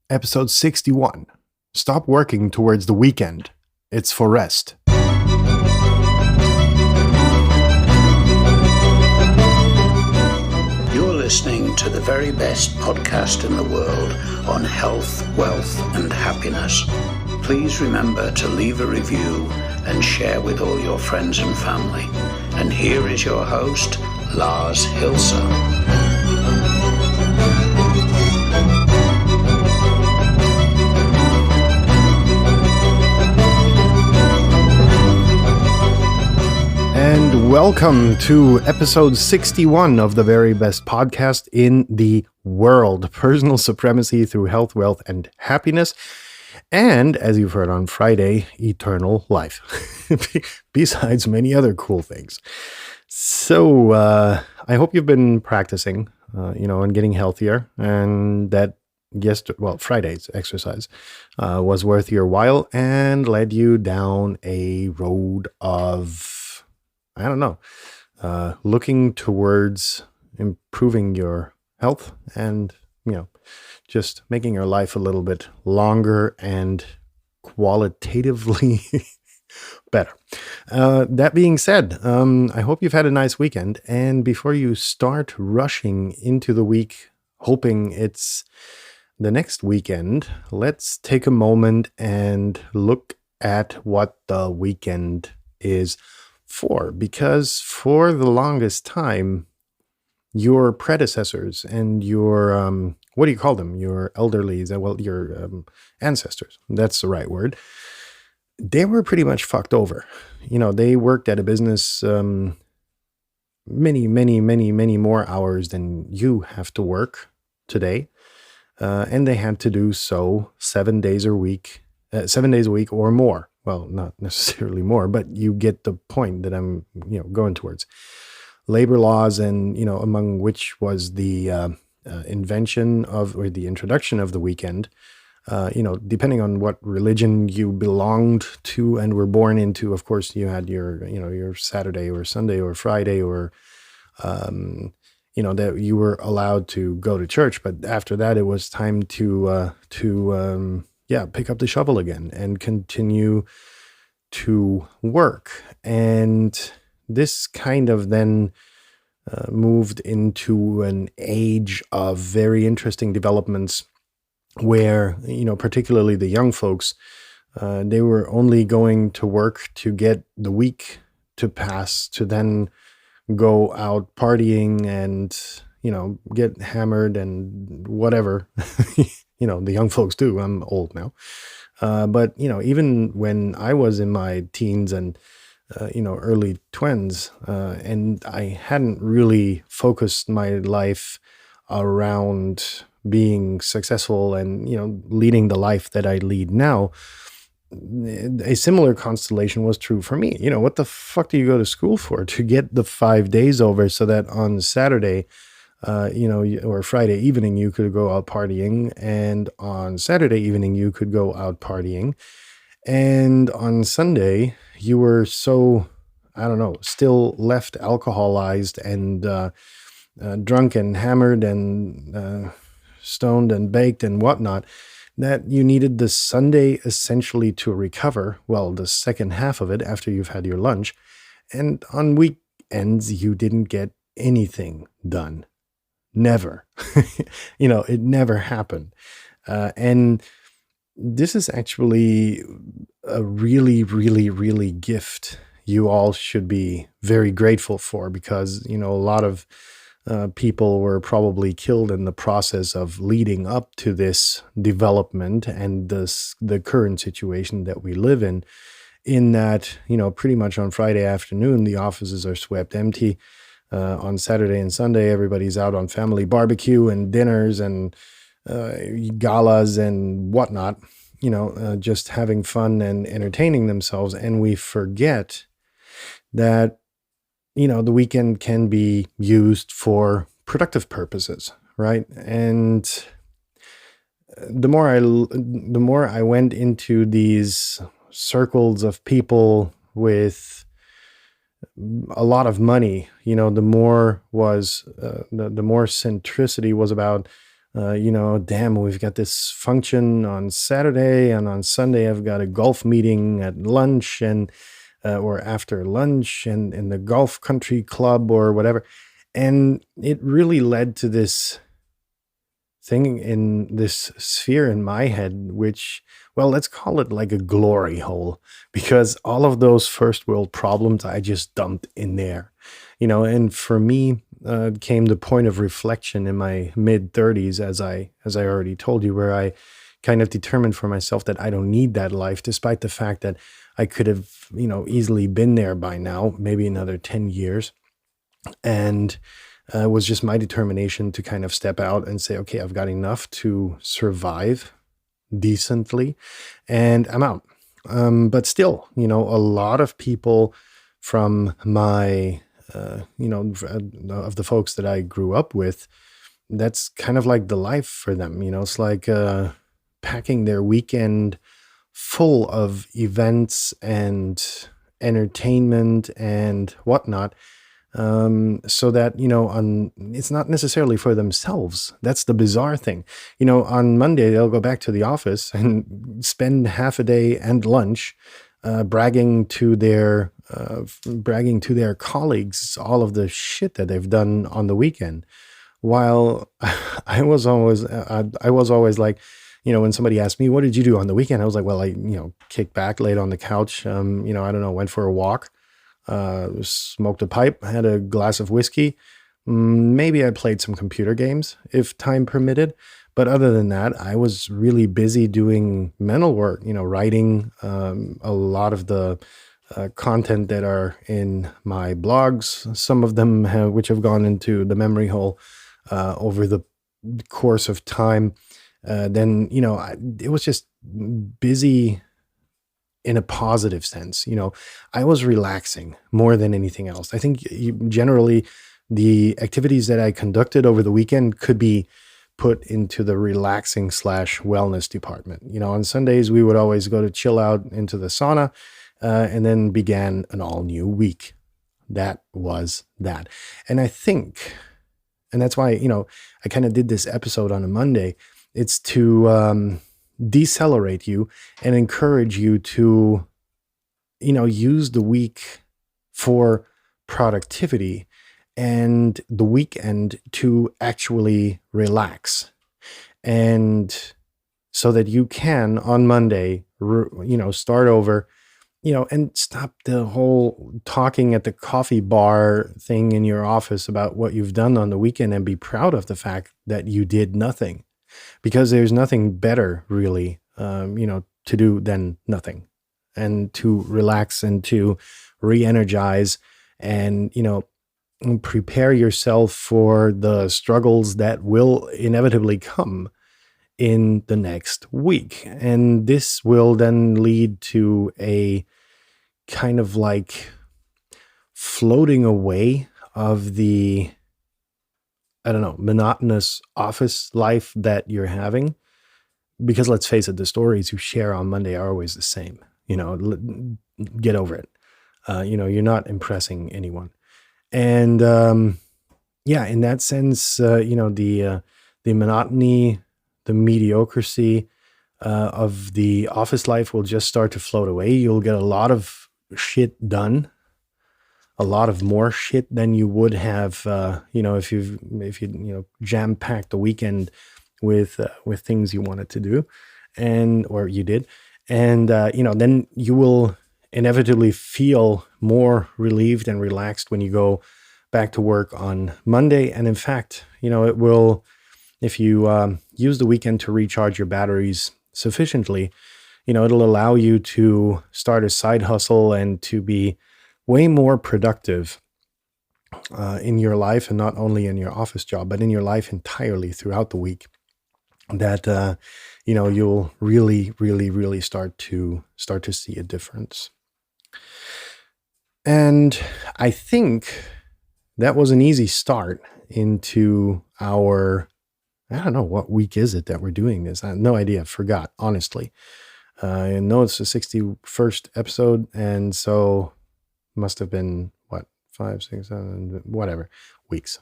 Episode 61. Stop working towards the weekend. It's for rest. You're listening to the very best podcast in the world on health, wealth, and happiness. Please remember to leave a review and share with all your friends and family. And here is your host, Lars Hilser. And welcome to episode 61 of the very best podcast in the world. Personal supremacy through health, wealth, and happiness. And as you've heard on Friday, eternal life. Besides many other cool things. So I hope you've been practicing, and getting healthier. And that Friday's exercise was worth your while and led you down a road of looking towards improving your health and, just making your life a little bit longer and qualitatively better. That being said, I hope you've had a nice weekend. And before you start rushing into the week, hoping it's the next weekend, let's take a moment and look at what the weekend is for, because for the longest time, your predecessors and your, what do you call them? Your elderlies, your ancestors, that's the right word. They were pretty much fucked over. They worked at a business many more hours than you have to work today. And they had to do so 7 days a week or more. Well, not necessarily more, but you get the point that I'm, going towards. Labor laws, and, among which was the introduction of the weekend, depending on what religion you belonged to and were born into. Of course, you had your Saturday or Sunday or Friday or, that you were allowed to go to church. But after that, it was time to pick up the shovel again and continue to work. And this kind of then moved into an age of very interesting developments where, particularly the young folks, they were only going to work to get the week to pass, to then go out partying and, get hammered and whatever. The young folks do. I'm old now. But, even when I was in my teens and, early 20s, and I hadn't really focused my life around being successful and, leading the life that I lead now, a similar constellation was true for me. What the fuck do you go to school for? To get the 5 days over so that on Saturday, or Friday evening, you could go out partying, and on Saturday evening, you could go out partying, and on Sunday, you were so, still left alcoholized and drunk and hammered and stoned and baked and whatnot, that you needed the Sunday essentially to recover, well, the second half of it after you've had your lunch, and on weekends, you didn't get anything done. Never. It never happened. And this is actually a really, really, really gift you all should be very grateful for, because, a lot of people were probably killed in the process of leading up to this development and the current situation that we live in that, pretty much on Friday afternoon, the offices are swept empty. On Saturday and Sunday, everybody's out on family barbecue and dinners and galas and whatnot, just having fun and entertaining themselves. And we forget that, the weekend can be used for productive purposes, right? And the more I went into these circles of people with a lot of money, the more centricity was about Damn, we've got this function on Saturday, and on Sunday I've got a golf meeting at lunch and or after lunch and in the golf country club or whatever. And it really led to this thing in this sphere in my head, which, well, let's call it like a glory hole, because all of those first world problems I just dumped in there, and for me, came the point of reflection in my mid 30s, as I already told you, where I kind of determined for myself that I don't need that life, despite the fact that I could have, easily been there by now, maybe another 10 years. And it was just my determination to kind of step out and say, okay, I've got enough to survive decently and I'm out. But still, a lot of people from my, of the folks that I grew up with, that's kind of like the life for them. It's like packing their weekend full of events and entertainment and whatnot, so that, it's not necessarily for themselves. That's the bizarre thing. On Monday, they'll go back to the office and spend half a day and lunch bragging to their colleagues all of the shit that they've done on the weekend. While I was always like, when somebody asked me, what did you do on the weekend? I was like, well, I, kicked back, laid on the couch, I don't know, went for a walk, smoked a pipe, had a glass of whiskey. Maybe I played some computer games if time permitted. But other than that, I was really busy doing mental work, writing a lot of the content that are in my blogs, some of them which have gone into the memory hole over the course of time. Then, it was just busy in a positive sense. I was relaxing more than anything else. I think generally the activities that I conducted over the weekend could be put into the relaxing / wellness department. On Sundays, we would always go to chill out into the sauna, and then began an all new week. That was that. And I think, and that's why, I kind of did this episode on a Monday. It's to decelerate you and encourage you to, use the week for productivity and the weekend to actually relax. And so that you can on Monday, start over, and stop the whole talking at the coffee bar thing in your office about what you've done on the weekend, and be proud of the fact that you did nothing, because there's nothing better really, to do than nothing, and to relax and to re-energize and, prepare yourself for the struggles that will inevitably come in the next week. And this will then lead to a kind of like floating away of the, I don't know, monotonous office life that you're having. Because let's face it, the stories you share on Monday are always the same. Get over it. You're not impressing anyone. And in that sense, the monotony, the mediocrity of the office life will just start to float away. You'll get a lot of shit done, a lot of more shit than you would have, if you jam packed the weekend with things you wanted to do, or you did, and then you will inevitably feel more relieved and relaxed when you go back to work on Monday. And in fact, it will, if you use the weekend to recharge your batteries sufficiently, it'll allow you to start a side hustle and to be way more productive in your life, and not only in your office job, but in your life entirely throughout the week. That you'll really, really, really start to see a difference. And I think that was an easy start into our, I don't know, what week is it that we're doing this? I have no idea. Forgot, honestly. I know it's the 61st episode, and so must have been, 5, 6, 7, whatever weeks.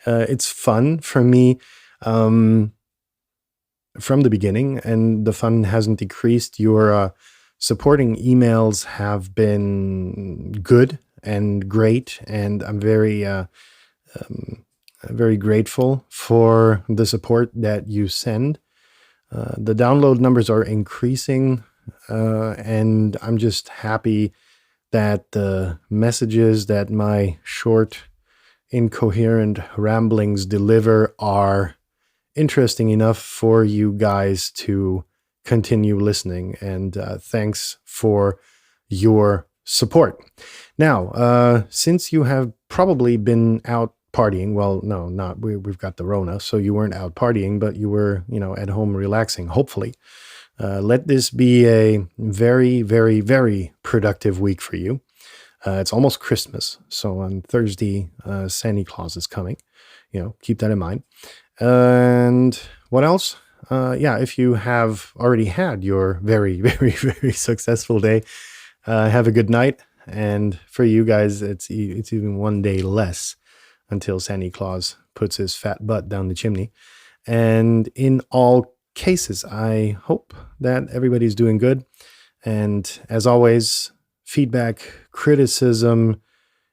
It's fun for me from the beginning, and the fun hasn't decreased. Your supporting emails have been good and great, and I'm very grateful for the support that you send. The download numbers are increasing, and I'm just happy that the messages that my short, incoherent ramblings deliver are interesting enough for you guys to continue listening. And thanks for your support. Now, since you have probably been out partying, well, no, not we've got the Rona, so you weren't out partying, but you were, at home relaxing, hopefully. Let this be a very, very, very productive week for you. It's almost Christmas, so on Thursday, Santa Claus is coming. Keep that in mind. And what else? If you have already had your very, very, very successful day, have a good night. And for you guys, it's even one day less until Santa Claus puts his fat butt down the chimney. And in all cases, I hope that everybody's doing good. And as always, feedback, criticism,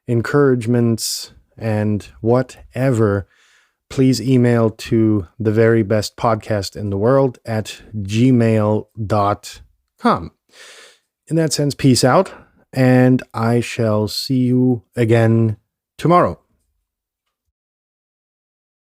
encouragements, and whatever, please email to the very best podcast in the world at gmail.com. In that sense, peace out, and I shall see you again tomorrow.